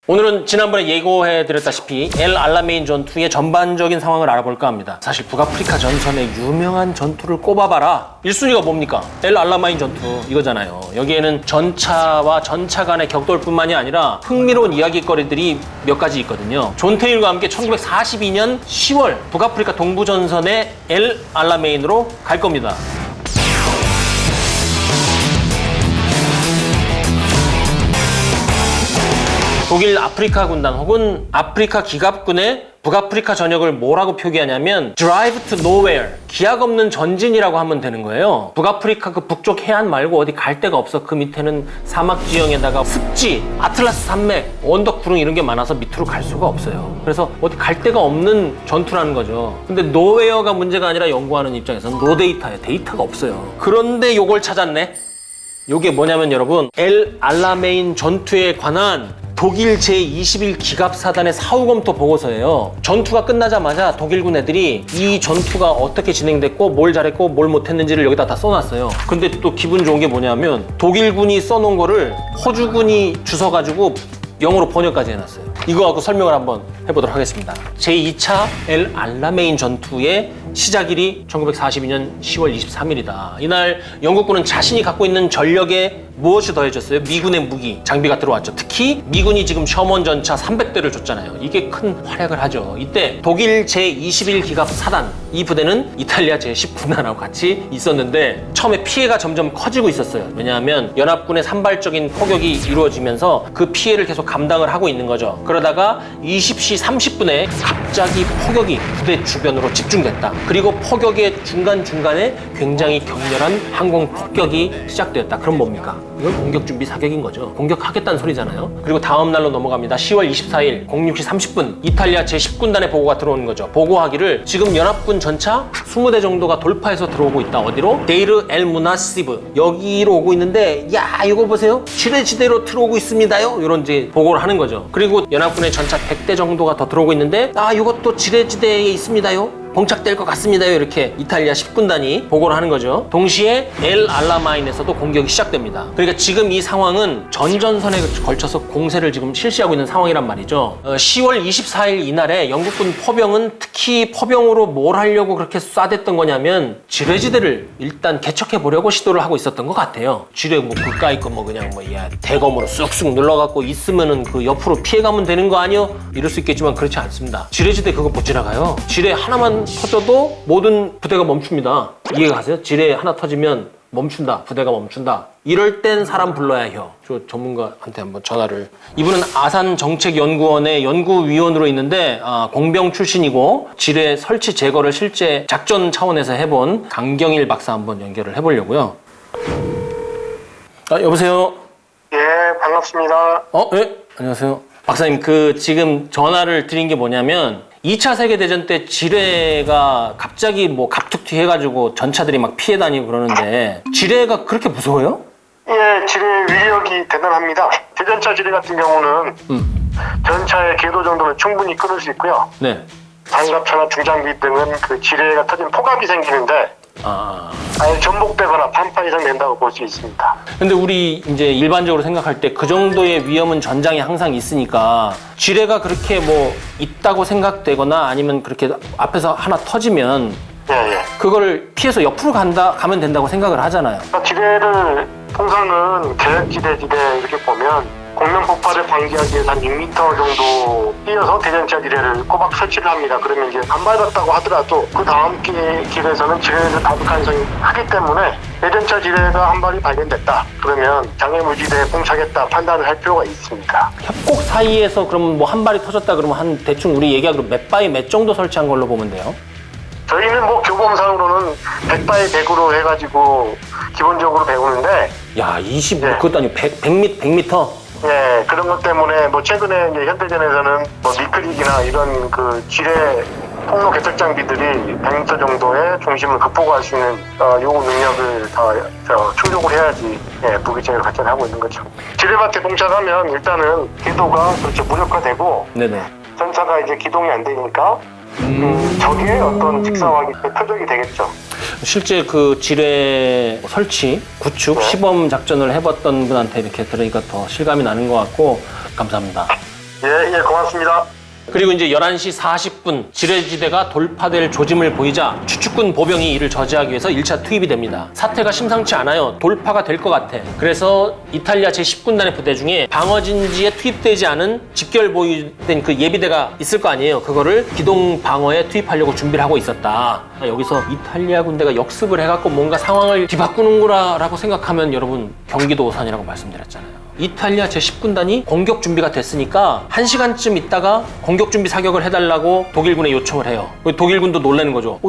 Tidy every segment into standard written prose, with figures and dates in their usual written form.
오늘은 지난번에 예고해드렸다시피 엘 알라메인 전투의 전반적인 상황을 알아볼까 합니다. 사실 북아프리카 전선의 유명한 전투를 꼽아봐라. 1순위가 뭡니까? 엘 알라메인 전투 이거잖아요. 여기에는 전차와 전차 간의 격돌뿐만이 아니라 흥미로운 이야기거리들이 몇 가지 있거든요. 존 테일과 함께 1942년 10월 북아프리카 동부 전선의 엘 알라메인으로 갈 겁니다. 독일 아프리카 군단 혹은 아프리카 기갑군의 북아프리카 전역을 뭐라고 표기하냐면 Drive to Nowhere, 기약 없는 전진이라고 하면 되는 거예요. 북아프리카 그 북쪽 해안 말고 어디 갈 데가 없어. 그 밑에는 사막 지형에다가 습지, 아틀라스 산맥, 언덕 구릉 이런 게 많아서 밑으로 갈 수가 없어요. 그래서 어디 갈 데가 없는 전투라는 거죠. 근데 Nowhere가 문제가 아니라 연구하는 입장에서는 No 데이터예요. 데이터가 없어요. 그런데 요걸 찾았네. 요게 뭐냐면 여러분, 엘 알라메인 전투에 관한 독일 제21 기갑사단의 사후검토 보고서예요. 전투가 끝나자마자 독일군 애들이 이 전투가 어떻게 진행됐고 뭘 잘했고 뭘 못했는지를 여기다 다 써놨어요. 근데 또 기분 좋은 게 뭐냐면 독일군이 써놓은 거를 호주군이 주워가지고 영어로 번역까지 해놨어요. 이거 갖고 설명을 한번 해보도록 하겠습니다. 제2차 엘 알라메인 전투의 시작일이 1942년 10월 23일이다. 이날 영국군은 자신이 갖고 있는 전력에 무엇이 더해졌어요? 미군의 무기, 장비가 들어왔죠. 특히 미군이 지금 셔먼 전차 300대를 줬잖아요. 이게 큰 활약을 하죠. 이때 독일 제21 기갑 사단, 이 부대는 이탈리아 제19군단하고 같이 있었는데 처음에 피해가 점점 커지고 있었어요. 왜냐하면 연합군의 산발적인 포격이 이루어지면서 그 피해를 계속 감당을 하고 있는 거죠. 그러다가 20시 30분에 갑자기 포격이 부대 주변으로 집중됐다. 그리고 포격의 중간중간에 굉장히 격렬한 항공 폭격이 시작되었다. 그럼 뭡니까? 이건 공격 준비 사격인 거죠. 공격하겠다는 소리잖아요. 그리고 다음 날로 넘어갑니다. 10월 24일 06시 30분 이탈리아 제10군단의 보고가 들어오는 거죠. 보고하기를 지금 연합군 전차 20대 정도가 돌파해서 들어오고 있다. 어디로? 데이르 엘 무나시브 여기로 오고 있는데 야 이거 보세요. 지뢰지대로 들어오고 있습니다요. 이런 이제 보고를 하는 거죠. 그리고 연합군의 전차 100대 정도가 더 들어오고 있는데 이것도 지뢰지대에 있습니다요. 봉착될 것 같습니다요. 이렇게 이탈리아 10군단이 보고를 하는 거죠. 동시에 엘 알라마인에서도 공격이 시작됩니다. 그러니까 지금 이 상황은 전전선에 걸쳐서 공세를 지금 실시하고 있는 상황이란 말이죠. 10월 24일 이날에 영국군 포병은 특히 포병으로 뭘 하려고 그렇게 쏴댔던 거냐면 지뢰지대를 일단 개척해 보려고 시도를 하고 있었던 것 같아요. 지뢰 뭐 그까이 거 뭐 그냥 뭐 대검으로 쑥쑥 눌러갖고 있으면은 그 옆으로 피해가면 되는 거 아니요? 이럴 수 있겠지만 그렇지 않습니다. 지뢰지대 그거 못 지나가요. 지뢰 하나만 터져도 모든 부대가 멈춥니다. 이해가 가세요? 지뢰 하나 터지면 멈춘다. 부대가 멈춘다. 이럴 땐 사람 불러야 해요. 저 전문가한테 한번 전화를. 이분은 아산정책연구원의 연구위원으로 있는데 공병 출신이고 지뢰 설치 제거를 실제 작전 차원에서 해본 강경일 박사 한번 연결을 해보려고요. 여보세요? 예, 반갑습니다. 예? 안녕하세요. 박사님, 지금 전화를 드린 게 뭐냐면 2차 세계대전 때 지뢰가 갑자기 뭐 갑툭튀 해가지고 전차들이 막 피해 다니고 그러는데 지뢰가 그렇게 무서워요? 예, 지뢰 위력이 대단합니다. 대전차 지뢰 같은 경우는 전차의 궤도 정도는 충분히 끊을 수 있고요. 네. 장갑차나 중장비 등은 그 지뢰가 터진 폭압이 생기는데 아예 전복되거나 반파 이상 된다고 볼 수 있습니다. 근데 우리 이제 일반적으로 생각할 때 그 정도의 위험은 전장에 항상 있으니까 지뢰가 그렇게 뭐 있다고 생각되거나 아니면 그렇게 앞에서 하나 터지면 예. 그거를 피해서 옆으로 가면 된다고 생각을 하잖아요. 지뢰를 통상은 계획지대 이렇게 보면 공명 폭발을 방지하기 위해서 한 6m 정도 뛰어서 대전차 지뢰를 꼬박 설치를 합니다. 그러면 이제 안 밟았다고 하더라도 그 다음 길에서는 지뢰를 밟을 가능성이 크기 때문에 대전차 지뢰가 한 발이 발견됐다. 그러면 장애물지대에 봉착했다 판단을 할 필요가 있습니다. 협곡 사이에서 그러면 뭐 한 발이 터졌다 그러면 한 대충 우리 얘기하기로 몇 바이 몇 정도 설치한 걸로 보면 돼요? 저희는 뭐 교범상으로는 100바이 100으로 해가지고 기본적으로 배우는데 야, 20, 그것도 아니고 100m? 예, 그런 것 때문에 뭐 최근에 이제 현대전에서는 뭐 미클릭이나 이런 그 지뢰 폭로 개척 장비들이 100m 정도의 중심을 극복할 수 있는 요구 능력을 다 충족을 해야지 무기체계를 발전하고 있는 거죠. 지뢰밭에 봉착하면 일단은 궤도가 그렇죠 무력화되고 네네. 전차가 이제 기동이 안 되니까 적의 어떤 직사화기 표적이 되겠죠. 실제 그 지뢰 설치, 구축, 시범 작전을 해봤던 분한테 이렇게 들으니까 더 실감이 나는 것 같고 감사합니다. 예, 고맙습니다. 그리고 이제 11시 40분 지뢰지대가 돌파될 조짐을 보이자 추축군 보병이 이를 저지하기 위해서 1차 투입이 됩니다. 사태가 심상치 않아요. 돌파가 될 것 같아. 그래서 이탈리아 제10군단의 부대 중에 방어진지에 투입되지 않은 집결 보유된 그 예비대가 있을 거 아니에요. 그거를 기동 방어에 투입하려고 준비를 하고 있었다. 여기서 이탈리아 군대가 역습을 해갖고 뭔가 상황을 뒤바꾸는구나라고 생각하면 여러분 경기도 오산이라고 말씀드렸잖아요. 이탈리아 제10군단이 공격 준비가 됐으니까 1시간쯤 있다가 공격 준비 사격을 해달라고 독일군에 요청을 해요. 독일군도 놀라는 거죠.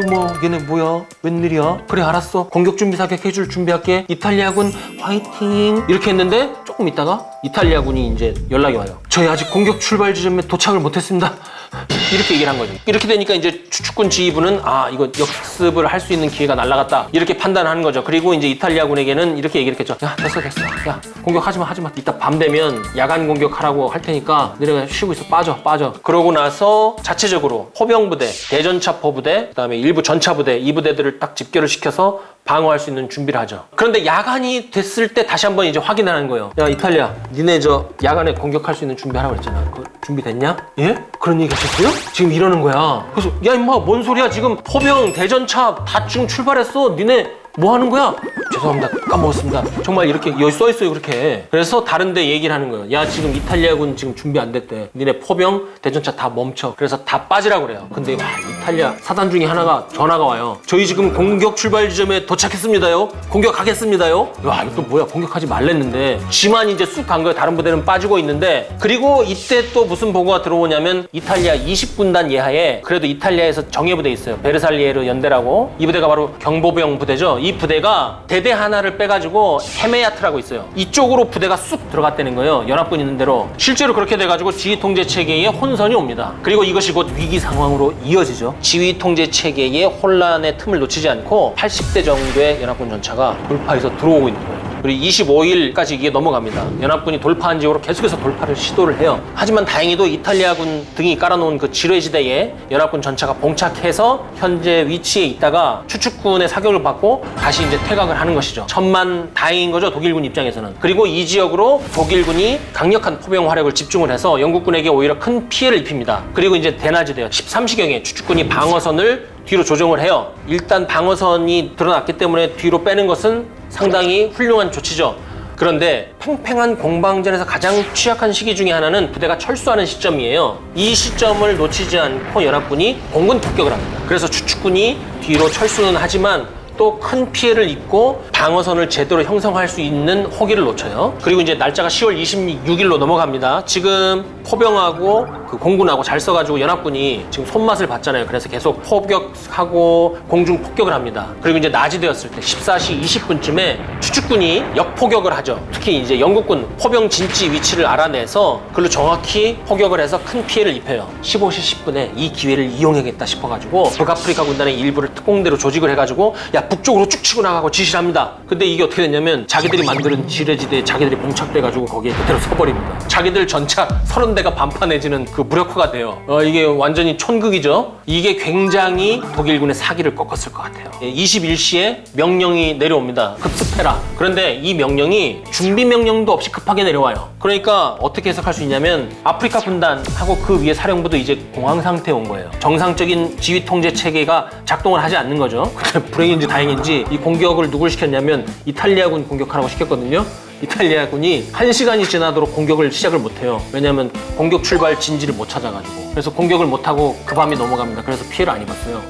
얘네 뭐야? 웬일이야? 그래 알았어. 공격 준비 사격 해줄 준비할게. 이탈리아군 화이팅! 이렇게 했는데 조금 있다가 이탈리아군이 이제 연락이 와요. 저희 아직 공격 출발 지점에 도착을 못했습니다. 이렇게 얘기를 한 거죠. 이렇게 되니까 이제 추축군 지휘부는 이거 역습을 할 수 있는 기회가 날아갔다. 이렇게 판단하는 거죠. 그리고 이제 이탈리아군에게는 이렇게 얘기를 했겠죠. 야, 됐어. 야, 공격하지 마. 이따 밤 되면 야간 공격하라고 할 테니까 너네가 쉬고 있어. 빠져. 그러고 나서 자체적으로 포병부대, 대전차포 부대, 그다음에 일부 전차부대, 이 부대들을 딱 집결을 시켜서 방어할 수 있는 준비를 하죠. 그런데 야간이 됐을 때 다시 한번 이제 확인하는 거예요. 야, 이탈리아, 니네 야간에 공격할 수 있는 준비하라고 그랬잖아. 그거 준비됐냐? 예? 그런 얘기 하셨어요? 지금 이러는 거야. 그래서 야, 임마, 뭔 소리야? 지금 포병, 대전차 다 지금 출발했어. 니네 뭐 하는 거야? 죄송합니다. 까먹었습니다. 정말 이렇게 여기 써있어요. 그렇게. 그래서 다른 데 얘기를 하는 거예요. 야, 지금 이탈리아군 지금 준비 안 됐대. 니네 포병, 대전차 다 멈춰. 그래서 다 빠지라고 그래요. 근데 이탈리아 사단 중에 하나가 전화가 와요. 저희 지금 공격 출발 지점에 도착했습니다요. 공격하겠습니다요. 야, 이거 뭐야? 공격하지 말랬는데 지만 이제 쑥 간 거예요. 다른 부대는 빠지고 있는데. 그리고 이때 또 무슨 보고가 들어오냐면 이탈리아 20군단 예하에 그래도 이탈리아에서 정예부대 있어요. 베르살리에르 연대라고. 이 부대가 바로 경보병 부대죠. 이 부대가 대대 하나를 빼가지고 헤메야트라고 있어요. 이쪽으로 부대가 쑥 들어갔다는 거예요. 연합군 있는 대로. 실제로 그렇게 돼가지고 지휘 통제 체계에 혼선이 옵니다. 그리고 이것이 곧 위기 상황으로 이어지죠. 지휘 통제 체계의 혼란의 틈을 놓치지 않고 80대 정도의 연합군 전차가 돌파해서 들어오고 있는 거예요. 그리고 25일까지 이게 넘어갑니다. 연합군이 돌파한 지역으로 계속해서 돌파를 시도를 해요. 하지만 다행히도 이탈리아군 등이 깔아놓은 그 지뢰지대에 연합군 전차가 봉착해서 현재 위치에 있다가 추축군의 사격을 받고 다시 이제 퇴각을 하는 것이죠. 천만 다행인 거죠, 독일군 입장에서는. 그리고 이 지역으로 독일군이 강력한 포병 화력을 집중을 해서 영국군에게 오히려 큰 피해를 입힙니다. 그리고 이제 대낮이 돼요. 13시경에 추축군이 방어선을 뒤로 조정을 해요. 일단 방어선이 드러났기 때문에 뒤로 빼는 것은 상당히 훌륭한 조치죠. 그런데 팽팽한 공방전에서 가장 취약한 시기 중에 하나는 부대가 철수하는 시점이에요. 이 시점을 놓치지 않고 연합군이 공군 폭격을 합니다. 그래서 추축군이 뒤로 철수는 하지만 또 큰 피해를 입고 방어선을 제대로 형성할 수 있는 호기를 놓쳐요. 그리고 이제 날짜가 10월 26일로 넘어갑니다. 지금 포병하고 그 공군하고 잘 써가지고 연합군이 지금 손맛을 봤잖아요. 그래서 계속 포격하고 공중 폭격을 합니다. 그리고 이제 낮이 되었을 때 14시 20분쯤에 추축군이 역포격을 하죠. 특히 이제 영국군 포병 진지 위치를 알아내서 그걸로 정확히 포격을 해서 큰 피해를 입혀요. 15시 10분에 이 기회를 이용하겠다 싶어가지고 북아프리카 군단의 일부를 특공대로 조직을 해가지고 야, 북쪽으로 쭉 치고 나가고 지시를 합니다. 근데 이게 어떻게 됐냐면 자기들이 만드는 지뢰지대에 자기들이 봉착돼가지고 거기에 그대로 서버립니다. 자기들 전차 30대가 반판해지는 그 무력화가 돼요. 이게 완전히 촌극이죠. 이게 굉장히 독일군의 사기를 꺾었을 것 같아요. 21시에 명령이 내려옵니다. 급습해라. 그런데 이 명령이 준비 명령도 없이 급하게 내려와요. 그러니까 어떻게 해석할 수 있냐면 아프리카 군단하고 그 위에 사령부도 이제 공황 상태에 온 거예요. 정상적인 지휘 통제 체계가 작동을 하지 않는 거죠. 근데 불행인지 다행인지 이 공격을 누굴 시켰냐면 이탈리아군 공격하라고 시켰거든요. 이탈리아군이 1시간이 지나도록 공격을 시작을 못해요. 왜냐하면 공격 출발 진지를 못 찾아가지고. 그래서 공격을 못하고 그 밤이 넘어갑니다. 그래서 피해를 안 입었어요.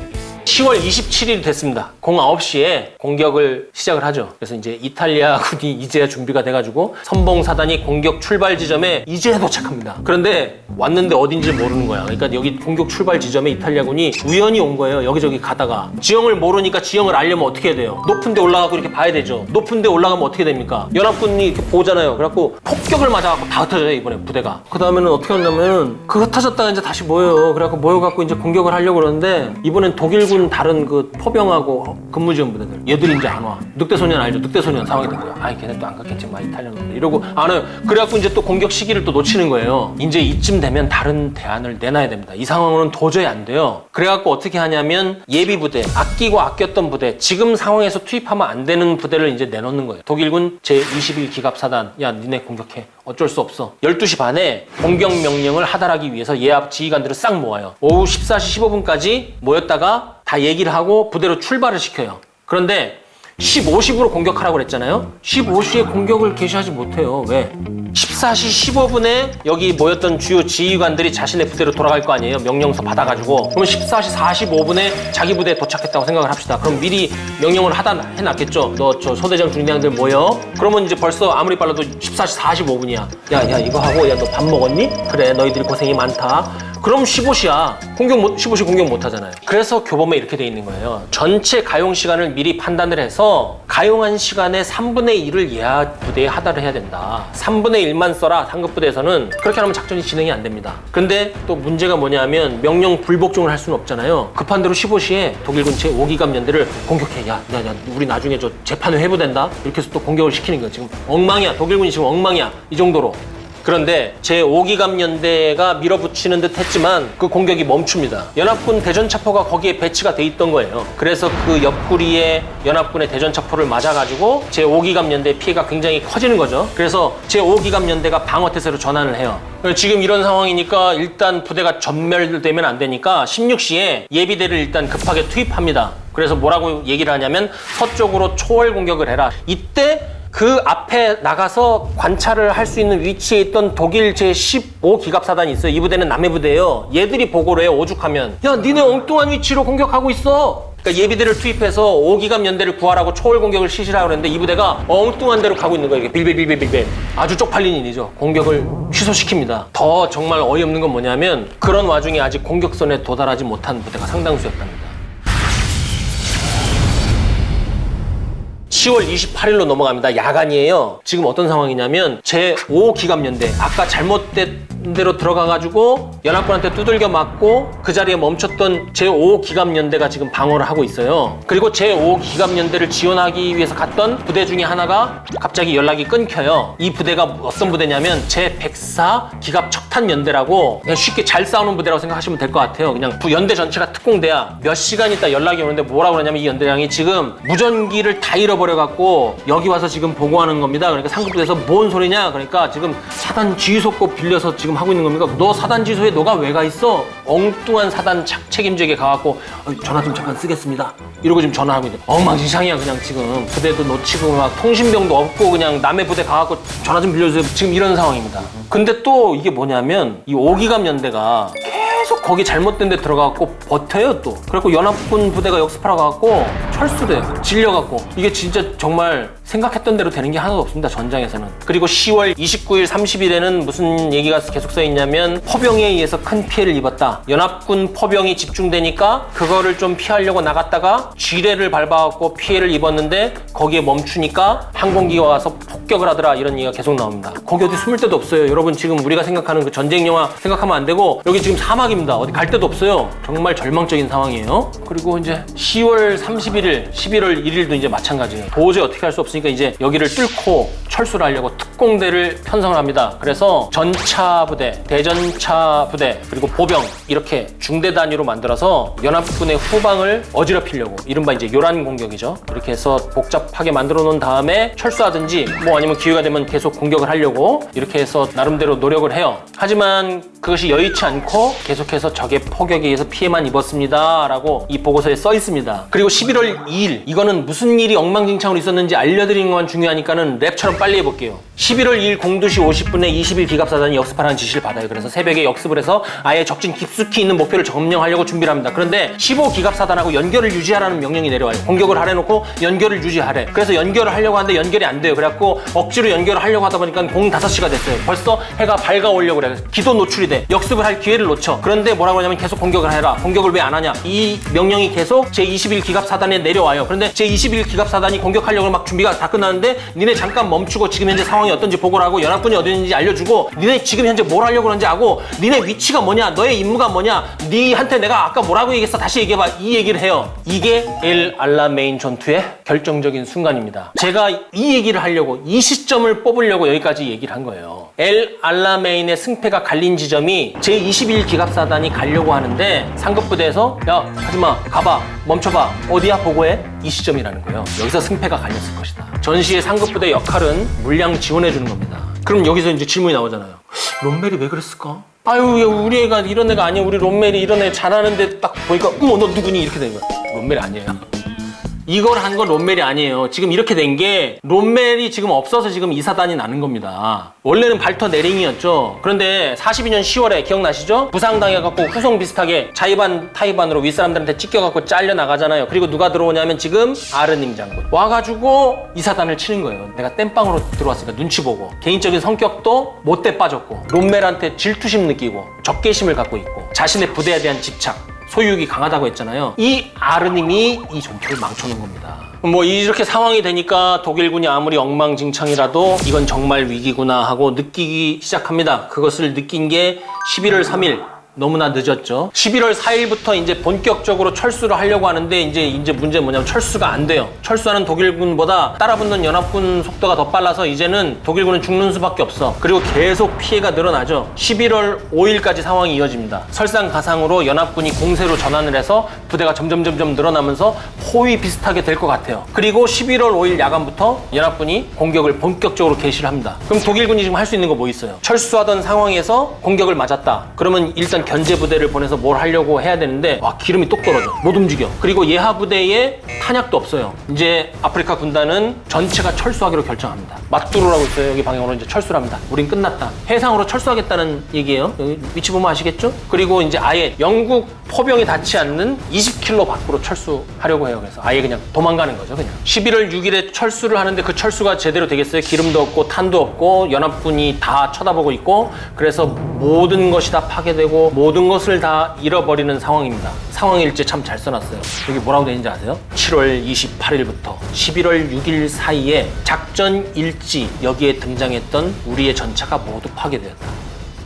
10월 27일이 됐습니다. 09시에 공격을 시작을 하죠. 그래서 이제 이탈리아군이 이제야 준비가 돼가지고 선봉사단이 공격 출발 지점에 이제야 도착합니다. 그런데 왔는데 어딘지 모르는 거야. 그러니까 여기 공격 출발 지점에 이탈리아군이 우연히 온 거예요. 여기저기 가다가. 지형을 모르니까 지형을 알려면 어떻게 해야 돼요? 높은 데 올라가고 이렇게 봐야 되죠. 높은 데 올라가면 어떻게 됩니까? 연합군이 이렇게 보잖아요. 그래갖고 폭격을 맞아갖고 다 흩어져요, 이번에 부대가. 그 다음에는 어떻게 한다면 그 흩어졌다가 이제 다시 모여요. 그래갖고 모여갖고 이제 공격을 하려고 그러는데 이번엔 독일군 다른 그 포병하고 근무지원 부대들 얘들이 이제 안 와. 늑대소년 알죠? 늑대소년 상황이 된 거야. 아이 걔네 또 안 갔겠지 막 이탈리아 놈들 이러고 안 와요. 그래갖고 이제 또 공격 시기를 또 놓치는 거예요. 이제 이쯤 되면 다른 대안을 내놔야 됩니다. 이 상황으로는 도저히 안 돼요. 그래갖고 어떻게 하냐면 예비 부대, 아끼고 아꼈던 부대, 지금 상황에서 투입하면 안 되는 부대를 이제 내놓는 거예요. 독일군 제21 기갑사단, 야 니네 공격해. 어쩔 수 없어. 12시 반에 공격 명령을 하달하기 위해서 예합 지휘관들을 싹 모아요. 오후 14시 15분까지 모였다가 다 얘기를 하고 부대로 출발을 시켜요. 그런데 15시부로 공격하라고 그랬잖아요. 15시에 공격을 개시하지 못해요. 왜? 14시 15분에 여기 모였던 주요 지휘관들이 자신의 부대로 돌아갈 거 아니에요. 명령서 받아가지고. 그러면 14시 45분에 자기 부대에 도착했다고 생각을 합시다. 그럼 미리 명령을 해놨겠죠. 너 저 소대장 중대장들 모여. 그러면 이제 벌써 아무리 빨라도 14시 45분이야. 야 이거 하고 야 너 밥 먹었니? 그래 너희들이 고생이 많다. 그럼 15시야. 15시 공격 못 하잖아요. 그래서 교범에 이렇게 돼 있는 거예요. 전체 가용 시간을 미리 판단을 해서 가용한 시간의 3분의 1을 예하 부대에 하달을 해야 된다. 3분의 1만 써라. 상급 부대에서는. 그렇게 하면 작전이 진행이 안 됩니다. 근데 또 문제가 뭐냐면 명령 불복종을 할 수는 없잖아요. 급한 대로 15시에 독일군 제5기갑 연대를 공격해. 야 우리 나중에 저 재판을 해부된다. 이렇게 해서 또 공격을 시키는 거야. 지금 엉망이야. 독일군이 지금 엉망이야. 이 정도로. 그런데 제5기갑 연대가 밀어붙이는 듯 했지만 그 공격이 멈춥니다. 연합군 대전차포가 거기에 배치가 돼 있던 거예요. 그래서 그 옆구리에 연합군의 대전차포를 맞아가지고 제5기갑 연대의 피해가 굉장히 커지는 거죠. 그래서 제5기갑 연대가 방어태세로 전환을 해요. 지금 이런 상황이니까 일단 부대가 전멸되면 안 되니까 16시에 예비대를 일단 급하게 투입합니다. 그래서 뭐라고 얘기를 하냐면 서쪽으로 초월 공격을 해라. 이때 그 앞에 나가서 관찰을 할 수 있는 위치에 있던 독일 제15기갑사단이 있어요. 이 부대는 남해 부대예요. 얘들이 보고를 해요. 오죽하면 야 니네 엉뚱한 위치로 공격하고 있어. 그러니까 예비대를 투입해서 5기갑 연대를 구하라고 초월 공격을 실시하라고 그랬는데 이 부대가 엉뚱한 데로 가고 있는 거예요. 이게 빌빌빌빌빌. 아주 쪽팔린 일이죠. 공격을 취소시킵니다. 더 정말 어이없는 건 뭐냐면 그런 와중에 아직 공격선에 도달하지 못한 부대가 상당수였답니다. 10월 28일로 넘어갑니다. 야간이에요. 지금 어떤 상황이냐면 제5기갑연대 아까 잘못된 대로 들어가가지고 연합군한테 두들겨 맞고 그 자리에 멈췄던 제5기갑연대가 지금 방어를 하고 있어요. 그리고 제5기갑연대를 지원하기 위해서 갔던 부대 중에 하나가 갑자기 연락이 끊겨요. 이 부대가 어떤 부대냐면 제104기갑척탄연대라고 그냥 쉽게 잘 싸우는 부대라고 생각하시면 될 것 같아요. 그냥 연대 전체가 특공대야. 몇 시간 있다 연락이 오는데 뭐라고 그러냐면 이 연대장이 지금 무전기를 다 잃어버려갖고 여기 와서 지금 보고하는 겁니다. 그러니까 상급부대에서 뭔 소리냐? 그러니까 지금 사단 지휘소급 빌려서 지금 하고 있는 겁니까? 너 사단 지휘소에 너가 왜 가 있어? 엉뚱한 사단 책임자에게 가갖고 전화 좀 잠깐 쓰겠습니다. 이러고 지금 전화하고 있는데 엉망진창이야 그냥 지금. 부대도 놓치고 막 통신병도 없고 그냥 남의 부대 가갖고 전화 좀 빌려주세요. 지금 이런 상황입니다. 근데 또 이게 뭐냐면 이 5기갑 연대가 계속 거기 잘못된 데 들어가갖고 버텨요 또. 그래갖고 연합군 부대가 역습하러 가갖고 철수돼. 질려갖고. 이게 진짜 정말 생각했던 대로 되는 게 하나도 없습니다. 전장에서는. 그리고 10월 29일 30일에는 무슨 얘기가 계속 써있냐면 포병에 의해서 큰 피해를 입었다. 연합군 포병이 집중되니까 그거를 좀 피하려고 나갔다가 쥐레를 밟아갖고 피해를 입었는데 거기에 멈추니까 항공기가 와서 폭격을 하더라. 이런 얘기가 계속 나옵니다. 거기 어디 숨을 데도 없어요. 여러분 지금 우리가 생각하는 그 전쟁 영화 생각하면 안 되고 여기 지금 사막입니다. 어디 갈 데도 없어요. 정말 절망적인 상황이에요. 그리고 이제 10월 31일, 11월 1일도 이제 마찬가지예요. 도저히 어떻게 할 수 없으니까 이제 여기를 뚫고 철수를 하려고 특공대를 편성을 합니다. 그래서 전차 부대, 대전차 부대, 그리고 보병 이렇게 중대 단위로 만들어서 연합군의 후방을 어지럽히려고 이른바 이제 요란 공격이죠. 이렇게 해서 복잡하게 만들어 놓은 다음에 철수하든지 뭐 아니면 기회가 되면 계속 공격을 하려고 이렇게 해서 나름대로 노력을 해요. 하지만 그것이 여의치 않고 계속해서 적의 포격에 의해서 피해만 입었습니다. 라고 이 보고서에 써 있습니다. 그리고 11월 2일 이거는 무슨 일이 엉망진창으로 있었는지 알려드리는 건 중요하니까는 랩처럼 빨리 해볼게요. 11월 2일 02시 50분에 21기갑사단이 역습하라는 지시를 받아요. 그래서 새벽에 역습을 해서 아예 적진 깊숙이 있는 목표를 점령하려고 준비를 합니다. 그런데 15기갑사단하고 연결을 유지하라는 명령이 내려와요. 공격을 하래놓고 연결을 유지하래. 그래서 연결을 하려고 하는데 연결이 안 돼요. 그래갖고 억지로 연결을 하려고 하다 보니까 05시가 됐어요. 벌써 해가 밝아오려고 그래요. 기도 노출이 돼. 역습을 할 기회를 놓쳐. 그런데 뭐라고 하냐면 계속 공격을 해라. 공격을 왜 안 하냐. 이 명령이 계속 제21기갑사단에 내려와요. 그런데 제21기갑사단이 공격하려고 막 준비가 다 끝났는데 니네 잠깐 멈추고 지금 현재 상황이 어떤지 보고를 하고 연합군이 어디 있는지 알려주고 니네 지금 현재 뭘 하려고 그러는지 하고 니네 위치가 뭐냐 너의 임무가 뭐냐 니한테 내가 아까 뭐라고 얘기했어 다시 얘기해봐 이 얘기를 해요. 이게 엘 알라메인 전투의 결정적인 순간입니다. 제가 이 얘기를 하려고 이 시점을 뽑으려고 여기까지 얘기를 한 거예요. 엘 알라메인의 승패가 갈린 지점이 제21기갑사단이 가려고 하는데 상급부대에서 야 하지마 가봐 멈춰봐 어디야 보고해 이 시점이라는 거예요. 여기서 승패가 갈렸을 것이다. 전시의 상급부대 역할은 물량 지원해 주는 겁니다. 그럼 여기서 이제 질문이 나오잖아요. 롬멜이 왜 그랬을까? 아유, 우리 애가 이런 애가 아니야. 우리 롬멜이 이런 애 잘하는데 딱 보니까 어머 너 누구니? 이렇게 된 거야. 롬멜이 아니에요. 이걸 한 건 롬멜이 아니에요. 지금 이렇게 된 게 롬멜이 지금 없어서 지금 이 사단이 나는 겁니다. 원래는 발터 네링이었죠. 그런데 42년 10월에 기억나시죠? 부상당해갖고 후송 비슷하게 자의반 타의반으로 윗사람들한테 찢겨갖고 잘려나가잖아요. 그리고 누가 들어오냐면 지금 아르닝 장군 와가지고 이 사단을 치는 거예요. 내가 땜빵으로 들어왔으니까 눈치 보고 개인적인 성격도 못돼 빠졌고 롬멜한테 질투심 느끼고 적개심을 갖고 있고 자신의 부대에 대한 집착 소유욕이 강하다고 했잖아요. 이 아르닝이 이 전투를 망쳐놓은 겁니다. 뭐 이렇게 상황이 되니까 독일군이 아무리 엉망진창이라도 이건 정말 위기구나 하고 느끼기 시작합니다. 그것을 느낀 게 11월 3일 너무나 늦었죠. 11월 4일부터 이제 본격적으로 철수를 하려고 하는데 이제 문제는 뭐냐면 철수가 안 돼요. 철수하는 독일군보다 따라붙는 연합군 속도가 더 빨라서 이제는 독일군은 죽는 수밖에 없어. 그리고 계속 피해가 늘어나죠. 11월 5일까지 상황이 이어집니다. 설상가상으로 연합군이 공세로 전환을 해서 부대가 점점 늘어나면서 포위 비슷하게 될 것 같아요. 그리고 11월 5일 야간부터 연합군이 공격을 본격적으로 개시를 합니다. 그럼 독일군이 지금 할 수 있는 거 뭐 있어요? 철수하던 상황에서 공격을 맞았다. 그러면 일단 견제 부대를 보내서 뭘 하려고 해야 되는데 와 기름이 똑 떨어져. 못 움직여. 그리고 예하 부대에 탄약도 없어요. 이제 아프리카 군단은 전체가 철수하기로 결정합니다. 맞두루라고 있어요. 여기 방향으로 이제 철수를 합니다. 우린 끝났다. 해상으로 철수하겠다는 얘기예요. 여기 위치 보면 아시겠죠? 그리고 이제 아예 영국 포병이 닿지 않는 20km 밖으로 철수하려고 해요. 그래서 아예 그냥 도망가는 거죠. 그냥 11월 6일에 철수를 하는데 그 철수가 제대로 되겠어요? 기름도 없고 탄도 없고 연합군이 다 쳐다보고 있고 그래서 모든 것이 다 파괴되고 모든 것을 다 잃어버리는 상황입니다. 상황일지 참 잘 써놨어요. 여기 뭐라고 되어 있는지 아세요? 7월 28일부터 11월 6일 사이에 작전 일지 여기에 등장했던 우리의 전차가 모두 파괴되었다.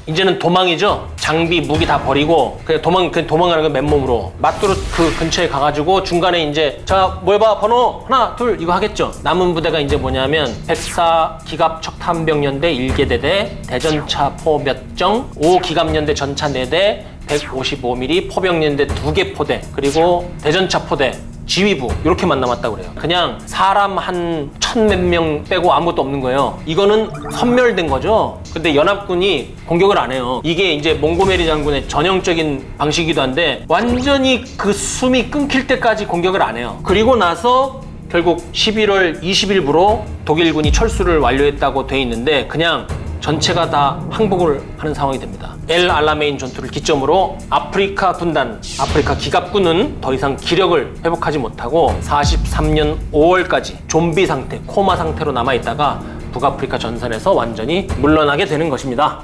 이제는 도망이죠. 장비, 무기 다 버리고 그냥 도망가는 거 맨몸으로 맞도록 그 근처에 가가지고 중간에 이제 자, 뭘 봐, 번호 하나, 둘 이거 하겠죠. 남은 부대가 이제 뭐냐면 104 기갑척탄병연대 1개대대 대전차 포몇정 5기갑연대 전차 4대 155mm 포병연대 2개 포대 그리고 대전차 포대 지휘부 이렇게만 남았다고 그래요. 그냥 사람 한 1000몇 명 빼고 아무것도 없는 거예요. 이거는 섬멸된 거죠. 근데 연합군이 공격을 안 해요. 이게 이제 몽고메리 장군의 전형적인 방식이기도 한데 완전히 그 숨이 끊길 때까지 공격을 안 해요. 그리고 나서 결국 11월 20일부로 독일군이 철수를 완료했다고 돼 있는데 그냥 전체가 다 항복을 하는 상황이 됩니다. 엘 알라메인 전투를 기점으로 아프리카 분단, 아프리카 기갑군은 더 이상 기력을 회복하지 못하고 43년 5월까지 좀비 상태, 코마 상태로 남아있다가 북아프리카 전선에서 완전히 물러나게 되는 것입니다.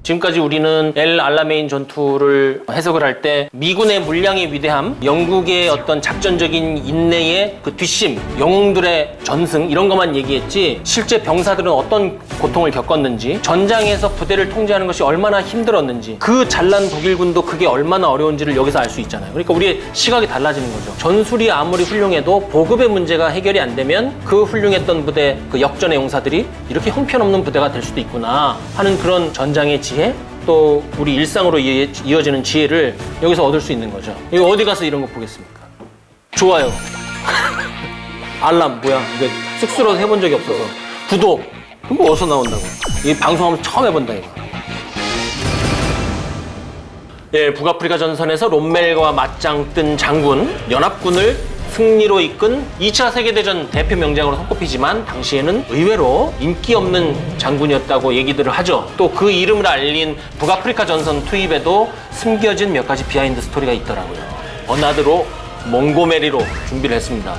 지금까지 우리는 엘 알라메인 전투를 해석을 할 때 미군의 물량의 위대함, 영국의 어떤 작전적인 인내의 그 뒷심, 영웅들의 전승 이런 것만 얘기했지 실제 병사들은 어떤 고통을 겪었는지 전장에서 부대를 통제하는 것이 얼마나 힘들었는지 그 잘난 독일군도 그게 얼마나 어려운지를 여기서 알 수 있잖아요. 그러니까 우리의 시각이 달라지는 거죠. 전술이 아무리 훌륭해도 보급의 문제가 해결이 안 되면 그 훌륭했던 부대, 그 역전의 용사들이 이렇게 형편없는 부대가 될 수도 있구나 하는 그런 전장의 지혜 또 우리 일상으로 이어지는 지혜를 여기서 얻을 수 있는 거죠. 이거 어디 가서 이런 거 보겠습니까? 좋아요. 알람 뭐야? 이거 쑥스러워서 해본 적이 없어서 구독 그럼 뭐 어디서 나온다고? 이 방송하면 처음 해본다 이거. 예, 북아프리카 전선에서 롬멜과 맞짱 뜬 장군 연합군을 승리로 이끈 2차 세계대전 대표 명장으로 손꼽히지만 당시에는 의외로 인기 없는 장군이었다고 얘기들을 하죠. 또 그 이름을 알린 북아프리카 전선 투입에도 숨겨진 몇 가지 비하인드 스토리가 있더라고요. 버나드로 몽고메리로 준비를 했습니다.